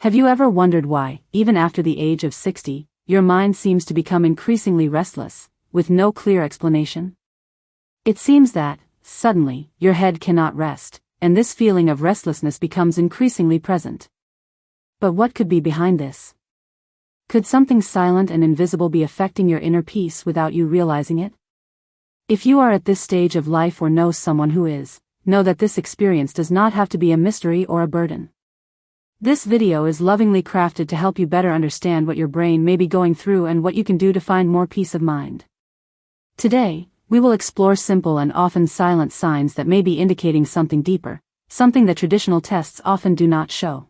Have you ever wondered why, even after the age of 60, your mind seems to become increasingly restless, with no clear explanation? It seems that, suddenly, your head cannot rest, and this feeling of restlessness becomes increasingly present. But what could be behind this? Could something silent and invisible be affecting your inner peace without you realizing it? If you are at this stage of life or know someone who is, know that this experience does not have to be a mystery or a burden. This video is lovingly crafted to help you better understand what your brain may be going through and what you can do to find more peace of mind. Today, we will explore simple and often silent signs that may be indicating something deeper, something that traditional tests often do not show.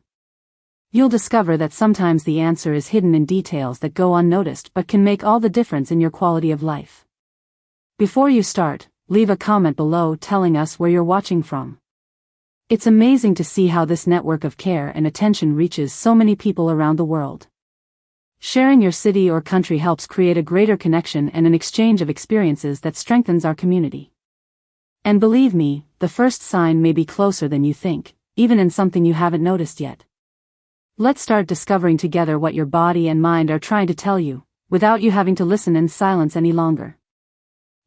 You'll discover that sometimes the answer is hidden in details that go unnoticed but can make all the difference in your quality of life. Before you start, leave a comment below telling us where you're watching from. It's amazing to see how this network of care and attention reaches so many people around the world. Sharing your city or country helps create a greater connection and an exchange of experiences that strengthens our community. And believe me, the first sign may be closer than you think, even in something you haven't noticed yet. Let's start discovering together what your body and mind are trying to tell you, without you having to listen in silence any longer.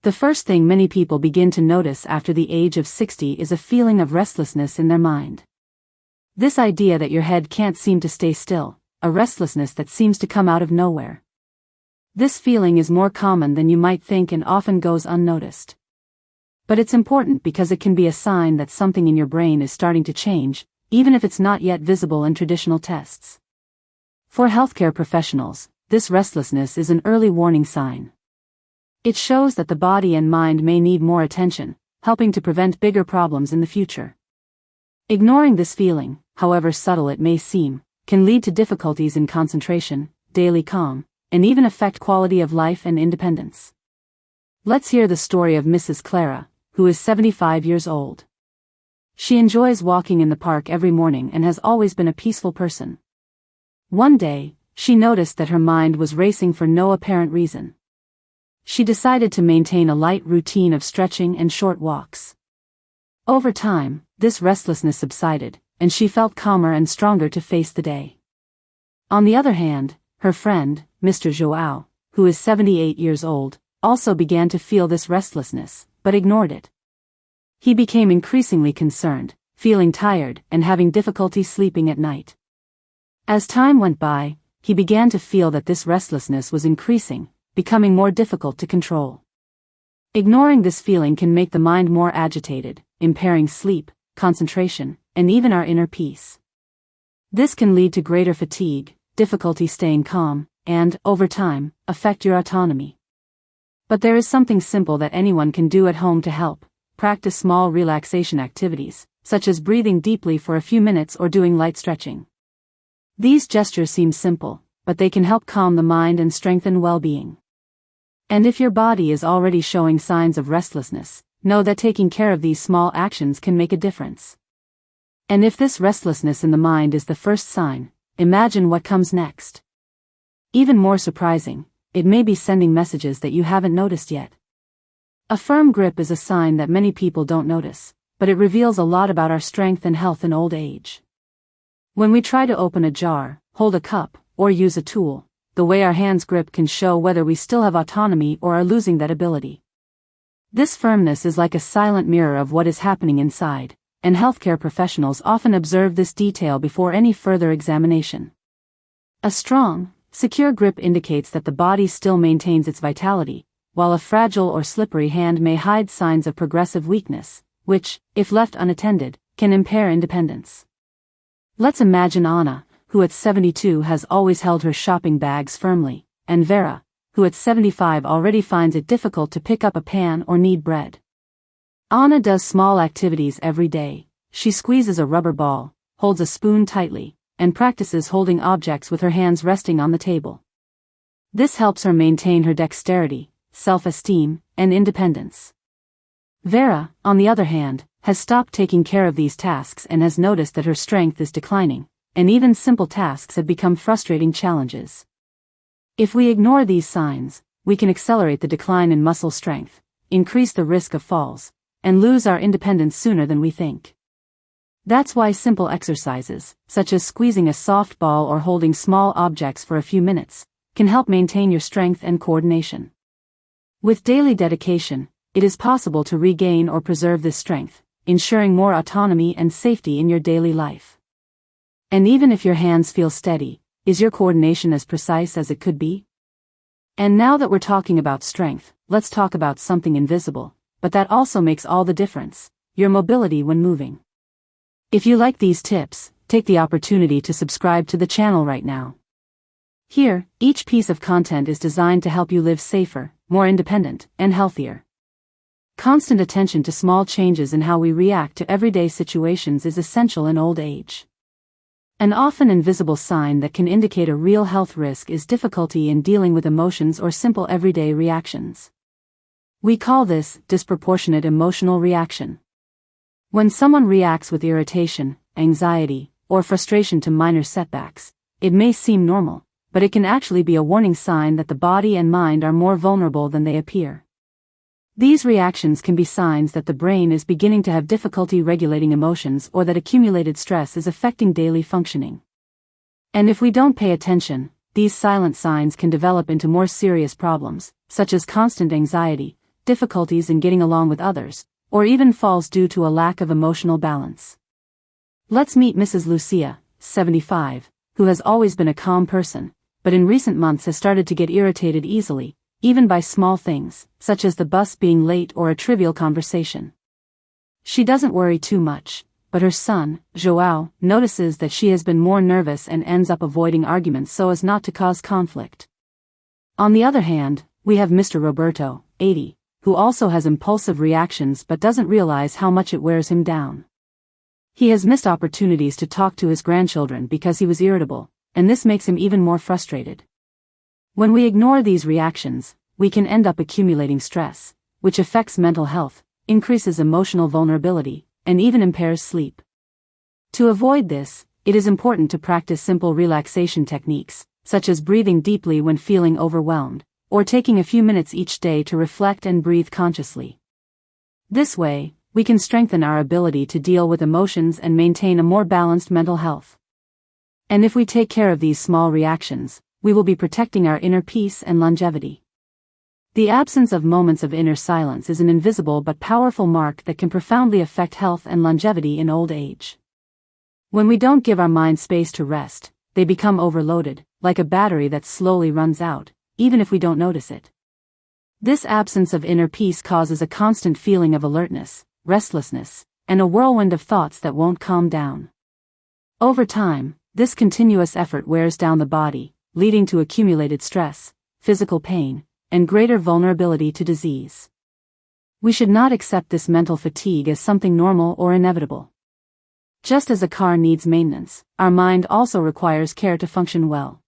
The first thing many people begin to notice after the age of 60 is a feeling of restlessness in their mind. This idea that your head can't seem to stay still, a restlessness that seems to come out of nowhere. This feeling is more common than you might think and often goes unnoticed. But it's important because it can be a sign that something in your brain is starting to change, even if it's not yet visible in traditional tests. For healthcare professionals, this restlessness is an early warning sign. It shows that the body and mind may need more attention, helping to prevent bigger problems in the future. Ignoring this feeling, however subtle it may seem, can lead to difficulties in concentration, daily calm, and even affect quality of life and independence. Let's hear the story of Mrs. Clara, who is 75 years old. She enjoys walking in the park every morning and has always been a peaceful person. One day, she noticed that her mind was racing for no apparent reason. She decided to maintain a light routine of stretching and short walks. Over time, this restlessness subsided, and she felt calmer and stronger to face the day. On the other hand, her friend, Mr. Joao, who is 78 years old, also began to feel this restlessness, but ignored it. He became increasingly concerned, feeling tired and having difficulty sleeping at night. As time went by, he began to feel that this restlessness was increasing, becoming more difficult to control. Ignoring this feeling can make the mind more agitated, impairing sleep, concentration, and even our inner peace. This can lead to greater fatigue, difficulty staying calm, and, over time, affect your autonomy. But there is something simple that anyone can do at home to help. Practice small relaxation activities, such as breathing deeply for a few minutes or doing light stretching. These gestures seem simple, but they can help calm the mind and strengthen well-being. And if your body is already showing signs of restlessness, know that taking care of these small actions can make a difference. And if this restlessness in the mind is the first sign, imagine what comes next. Even more surprising, it may be sending messages that you haven't noticed yet. A firm grip is a sign that many people don't notice, but it reveals a lot about our strength and health in old age. When we try to open a jar, hold a cup, or use a tool, the way our hands grip can show whether we still have autonomy or are losing that ability. This firmness is like a silent mirror of what is happening inside, and healthcare professionals often observe this detail before any further examination. A strong, secure grip indicates that the body still maintains its vitality, while a fragile or slippery hand may hide signs of progressive weakness, which, if left unattended, can impair independence. Let's imagine Anna, who at 72 has always held her shopping bags firmly, and Vera, who at 75 already finds it difficult to pick up a pan or knead bread. Anna does small activities every day. She squeezes a rubber ball, holds a spoon tightly, and practices holding objects with her hands resting on the table. This helps her maintain her dexterity, self-esteem, and independence. Vera, on the other hand, has stopped taking care of these tasks and has noticed that her strength is declining, and even simple tasks have become frustrating challenges. If we ignore these signs, we can accelerate the decline in muscle strength, increase the risk of falls, and lose our independence sooner than we think. That's why simple exercises, such as squeezing a soft ball or holding small objects for a few minutes, can help maintain your strength and coordination. With daily dedication, it is possible to regain or preserve this strength, ensuring more autonomy and safety in your daily life. And even if your hands feel steady, is your coordination as precise as it could be? And now that we're talking about strength, let's talk about something invisible, but that also makes all the difference: your mobility when moving. If you like these tips, take the opportunity to subscribe to the channel right now. Here, each piece of content is designed to help you live safer, more independent, and healthier. Constant attention to small changes in how we react to everyday situations is essential in old age. An often invisible sign that can indicate a real health risk is difficulty in dealing with emotions or simple everyday reactions. We call this disproportionate emotional reaction. When someone reacts with irritation, anxiety, or frustration to minor setbacks, it may seem normal, but it can actually be a warning sign that the body and mind are more vulnerable than they appear. These reactions can be signs that the brain is beginning to have difficulty regulating emotions or that accumulated stress is affecting daily functioning. And if we don't pay attention, these silent signs can develop into more serious problems, such as constant anxiety, difficulties in getting along with others, or even falls due to a lack of emotional balance. Let's meet Mrs. Lucia, 75, who has always been a calm person, but in recent months has started to get irritated easily, even by small things, such as the bus being late or a trivial conversation. She doesn't worry too much, but her son, João, notices that she has been more nervous and ends up avoiding arguments so as not to cause conflict. On the other hand, we have Mr. Roberto, 80, who also has impulsive reactions but doesn't realize how much it wears him down. He has missed opportunities to talk to his grandchildren because he was irritable, and this makes him even more frustrated. When we ignore these reactions, we can end up accumulating stress, which affects mental health, increases emotional vulnerability, and even impairs sleep. To avoid this, it is important to practice simple relaxation techniques, such as breathing deeply when feeling overwhelmed, or taking a few minutes each day to reflect and breathe consciously. This way, we can strengthen our ability to deal with emotions and maintain a more balanced mental health. And if we take care of these small reactions, we will be protecting our inner peace and longevity. The absence of moments of inner silence is an invisible but powerful mark that can profoundly affect health and longevity in old age. When we don't give our minds space to rest, they become overloaded, like a battery that slowly runs out, even if we don't notice it. This absence of inner peace causes a constant feeling of alertness, restlessness, and a whirlwind of thoughts that won't calm down. Over time, this continuous effort wears down the body, leading to accumulated stress, physical pain, and greater vulnerability to disease. We should not accept this mental fatigue as something normal or inevitable. Just as a car needs maintenance, our mind also requires care to function well.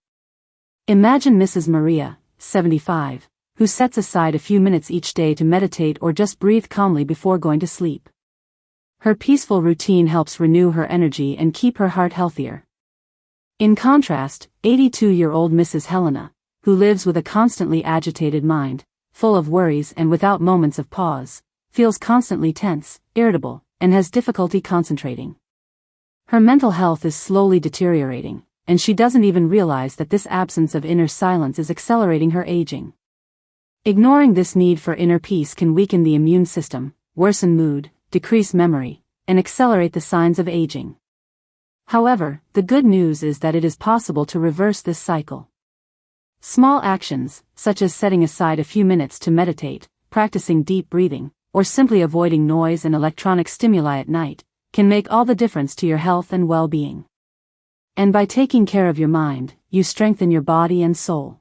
Imagine Mrs. Maria, 75, who sets aside a few minutes each day to meditate or just breathe calmly before going to sleep. Her peaceful routine helps renew her energy and keep her heart healthier. In contrast, 82-year-old Mrs. Helena, who lives with a constantly agitated mind, full of worries and without moments of pause, feels constantly tense, irritable, and has difficulty concentrating. Her mental health is slowly deteriorating, and she doesn't even realize that this absence of inner silence is accelerating her aging. Ignoring this need for inner peace can weaken the immune system, worsen mood, decrease memory, and accelerate the signs of aging. However, the good news is that it is possible to reverse this cycle. Small actions, such as setting aside a few minutes to meditate, practicing deep breathing, or simply avoiding noise and electronic stimuli at night, can make all the difference to your health and well-being. And by taking care of your mind, you strengthen your body and soul.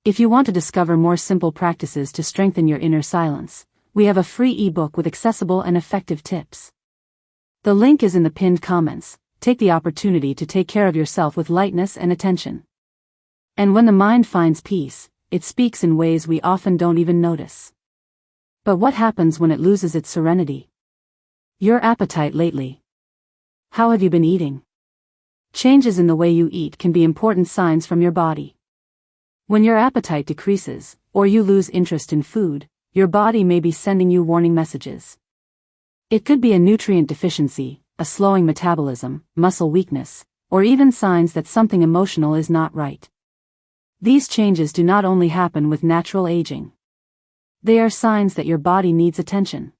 If you want to discover more simple practices to strengthen your inner silence, we have a free ebook with accessible and effective tips. The link is in the pinned comments. Take the opportunity to take care of yourself with lightness and attention. And when the mind finds peace, it speaks in ways we often don't even notice. But what happens when it loses its serenity? Your appetite lately. How have you been eating? Changes in the way you eat can be important signs from your body. When your appetite decreases, or you lose interest in food, your body may be sending you warning messages. It could be a nutrient deficiency, a slowing metabolism, muscle weakness, or even signs that something emotional is not right. These changes do not only happen with natural aging. They are signs that your body needs attention.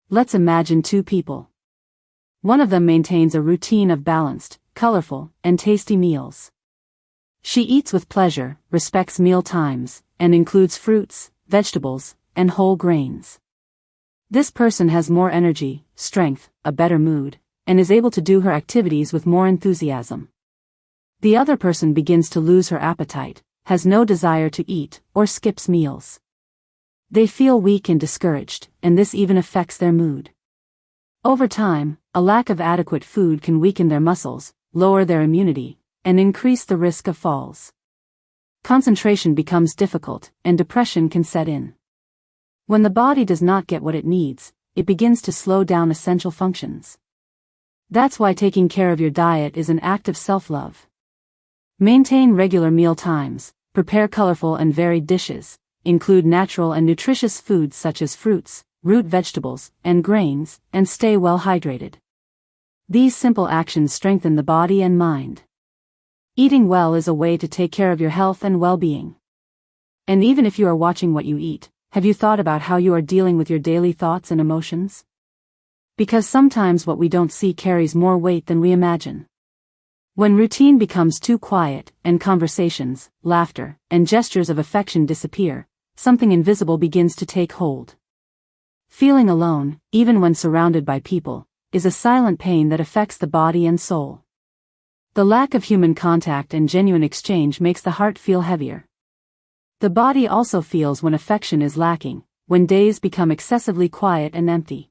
Let's imagine two people. One of them maintains a routine of balanced, colorful, and tasty meals. She eats with pleasure, respects meal times, and includes fruits, vegetables, and whole grains. This person has more energy, strength, a better mood, and is able to do her activities with more enthusiasm. The other person begins to lose her appetite, has no desire to eat, or skips meals. They feel weak and discouraged, and this even affects their mood. Over time, a lack of adequate food can weaken their muscles, lower their immunity, and increase the risk of falls. Concentration becomes difficult, and depression can set in. When the body does not get what it needs, it begins to slow down essential functions. That's why taking care of your diet is an act of self-love. Maintain regular meal times, prepare colorful and varied dishes, include natural and nutritious foods such as fruits, root vegetables, and grains, and stay well hydrated. These simple actions strengthen the body and mind. Eating well is a way to take care of your health and well-being. And even if you are watching what you eat, have you thought about how you are dealing with your daily thoughts and emotions? Because sometimes what we don't see carries more weight than we imagine. When routine becomes too quiet, and conversations, laughter, and gestures of affection disappear, something invisible begins to take hold. Feeling alone, even when surrounded by people, is a silent pain that affects the body and soul. The lack of human contact and genuine exchange makes the heart feel heavier. The body also feels when affection is lacking, when days become excessively quiet and empty.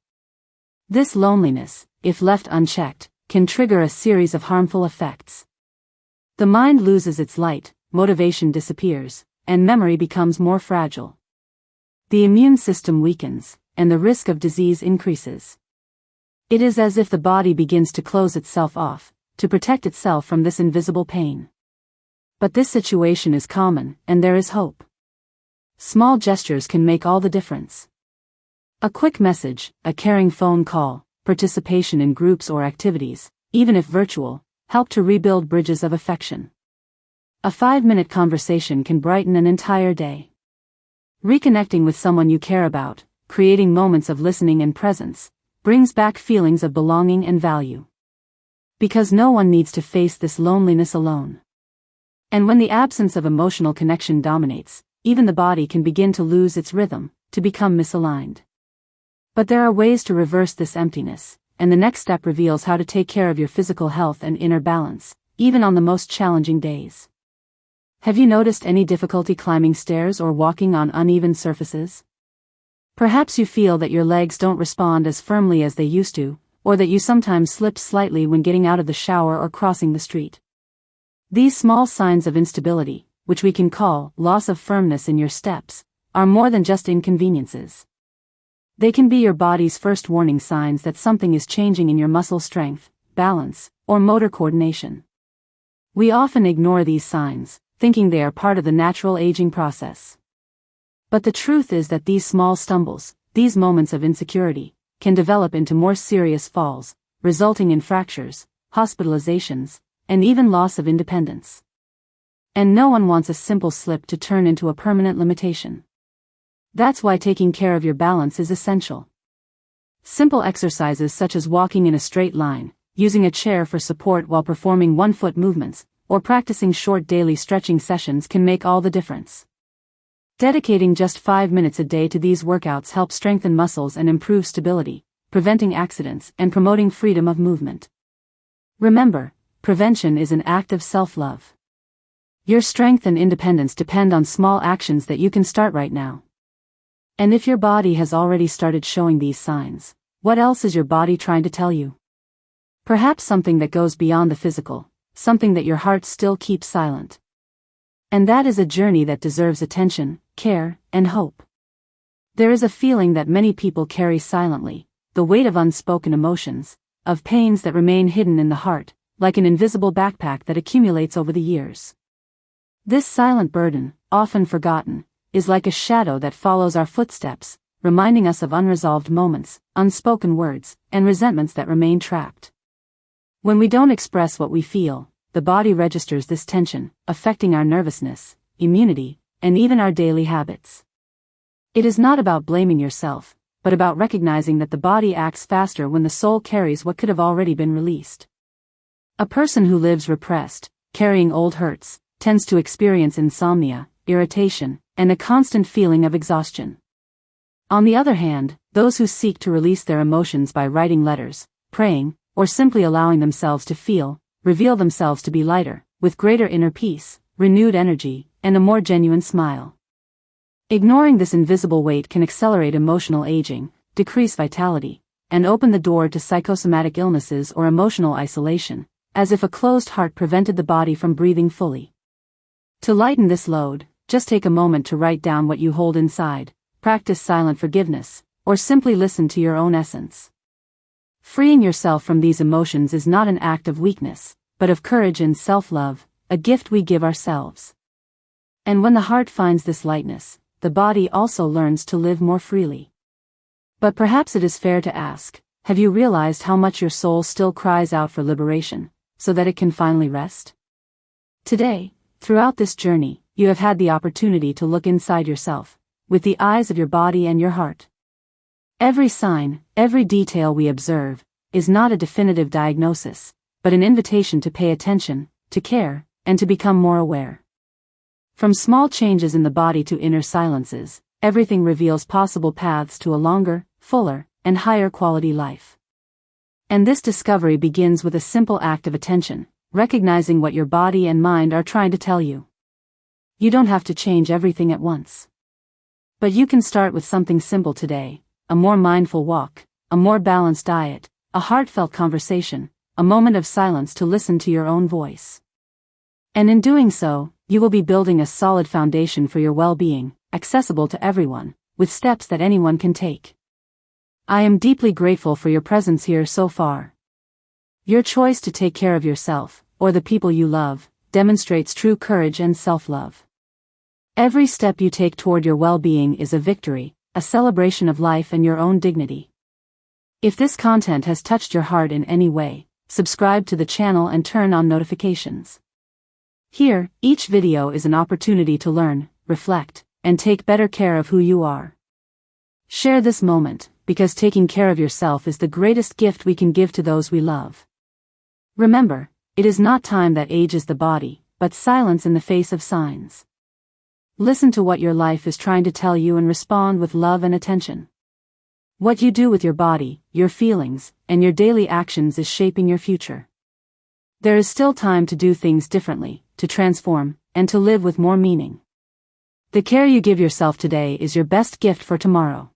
This loneliness, if left unchecked, can trigger a series of harmful effects. The mind loses its light, motivation disappears, and memory becomes more fragile. The immune system weakens, and the risk of disease increases. It is as if the body begins to close itself off, to protect itself from this invisible pain. But this situation is common, and there is hope. Small gestures can make all the difference. A quick message, a caring phone call, participation in groups or activities, even if virtual, help to rebuild bridges of affection. A 5-minute conversation can brighten an entire day. Reconnecting with someone you care about, creating moments of listening and presence, brings back feelings of belonging and value. Because no one needs to face this loneliness alone. And when the absence of emotional connection dominates, even the body can begin to lose its rhythm, to become misaligned. But there are ways to reverse this emptiness, and the next step reveals how to take care of your physical health and inner balance, even on the most challenging days. Have you noticed any difficulty climbing stairs or walking on uneven surfaces? Perhaps you feel that your legs don't respond as firmly as they used to, or that you sometimes slip slightly when getting out of the shower or crossing the street. These small signs of instability, which we can call loss of firmness in your steps, are more than just inconveniences. They can be your body's first warning signs that something is changing in your muscle strength, balance, or motor coordination. We often ignore these signs, thinking they are part of the natural aging process. But the truth is that these small stumbles, these moments of insecurity, can develop into more serious falls, resulting in fractures, hospitalizations, and even loss of independence. And no one wants a simple slip to turn into a permanent limitation. That's why taking care of your balance is essential. Simple exercises such as walking in a straight line, using a chair for support while performing one-foot movements, or practicing short daily stretching sessions can make all the difference. Dedicating just 5 minutes a day to these workouts helps strengthen muscles and improve stability, preventing accidents and promoting freedom of movement. Remember, prevention is an act of self-love. Your strength and independence depend on small actions that you can start right now. And if your body has already started showing these signs, what else is your body trying to tell you? Perhaps something that goes beyond the physical, something that your heart still keeps silent. And that is a journey that deserves attention, care, and hope. There is a feeling that many people carry silently, the weight of unspoken emotions, of pains that remain hidden in the heart, like an invisible backpack that accumulates over the years. This silent burden, often forgotten, is like a shadow that follows our footsteps, reminding us of unresolved moments, unspoken words, and resentments that remain trapped. When we don't express what we feel, the body registers this tension, affecting our nervousness, immunity, and even our daily habits. It is not about blaming yourself, but about recognizing that the body acts faster when the soul carries what could have already been released. A person who lives repressed, carrying old hurts, tends to experience insomnia, irritation, and a constant feeling of exhaustion. On the other hand, those who seek to release their emotions by writing letters, praying, or simply allowing themselves to feel, reveal themselves to be lighter, with greater inner peace, renewed energy, and a more genuine smile. Ignoring this invisible weight can accelerate emotional aging, decrease vitality, and open the door to psychosomatic illnesses or emotional isolation, as if a closed heart prevented the body from breathing fully. To lighten this load, just take a moment to write down what you hold inside, practice silent forgiveness, or simply listen to your own essence. Freeing yourself from these emotions is not an act of weakness, but of courage and self-love, a gift we give ourselves. And when the heart finds this lightness, the body also learns to live more freely. But perhaps it is fair to ask, have you realized how much your soul still cries out for liberation, so that it can finally rest? Today, throughout this journey, you have had the opportunity to look inside yourself, with the eyes of your body and your heart. Every sign, every detail we observe, is not a definitive diagnosis, but an invitation to pay attention, to care, and to become more aware. From small changes in the body to inner silences, everything reveals possible paths to a longer, fuller, and higher quality life. And this discovery begins with a simple act of attention, recognizing what your body and mind are trying to tell you. You don't have to change everything at once. But you can start with something simple today, a more mindful walk, a more balanced diet, a heartfelt conversation, a moment of silence to listen to your own voice. And in doing so, you will be building a solid foundation for your well-being, accessible to everyone, with steps that anyone can take. I am deeply grateful for your presence here so far. Your choice to take care of yourself, or the people you love, demonstrates true courage and self-love. Every step you take toward your well-being is a victory, a celebration of life and your own dignity. If this content has touched your heart in any way, subscribe to the channel and turn on notifications. Here, each video is an opportunity to learn, reflect, and take better care of who you are. Share this moment, because taking care of yourself is the greatest gift we can give to those we love. Remember, it is not time that ages the body, but silence in the face of signs. Listen to what your life is trying to tell you and respond with love and attention. What you do with your body, your feelings, and your daily actions is shaping your future. There is still time to do things differently, to transform, and to live with more meaning. The care you give yourself today is your best gift for tomorrow.